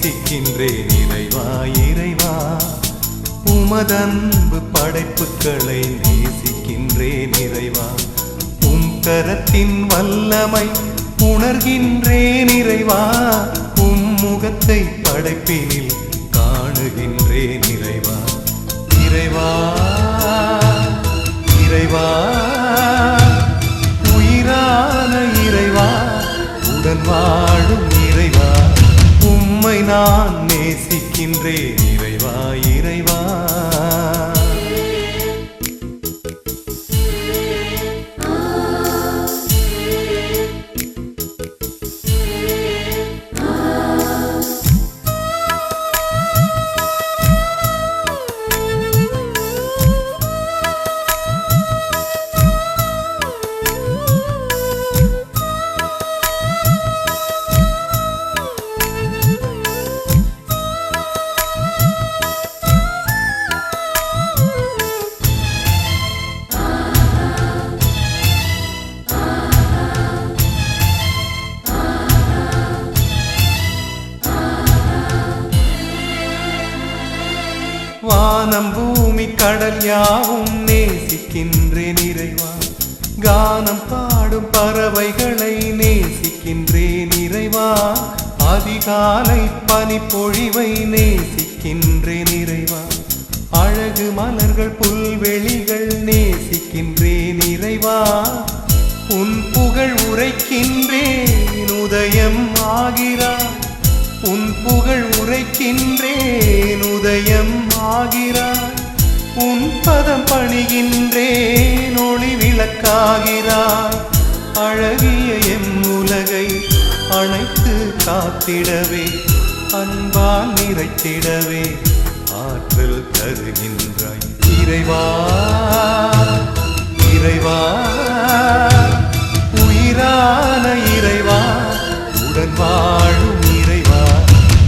நேசிக்கின்றேன் இறைவா இறைவா. உமதன்பு படைப்புகளை நேசிக்கின்றேன் இறைவா. உம் கரத்தின் வல்லமை உணர்கின்றேன் இறைவா. உம் முகத்தை படைப்பினில் காணுகின்றேன் இறைவா இறைவா இறைவா. உயிரான இறைவா, உடன் வாழும் இறைவா, உம்மை நான் நேசிக்கின்றேன் இறைவா இறைவா. வானம் பூமி கடல் யாவும் நேசிக்கின்றேன் இறைவா. கானம் பாடும் பறவைகளை நேசிக்கின்றேன் இறைவா. அதிகாலை பனிப்பொழிவை நேசிக்கின்றேன் இறைவா. அழகு மலர்கள் புல்வெளிகள் நேசிக்கின்றேன் இறைவா. உன் புகழ் உரைக்கின்றேன் உதயம் ஆகிறார். உன் புகழ் உரைக்கின்றேன் உதயம் ஆகிறார். உன் பதம் பணிகின்றேன் ஒளி விளக்காகிறார். அழகிய எம் உலகை அணைத்து காத்திடவே, அன்பால் நிறைத்திடவே ஆற்றல் தருகின்றாய் இறைவா இறைவா. உயிரான இறைவா, உடன் வாழும்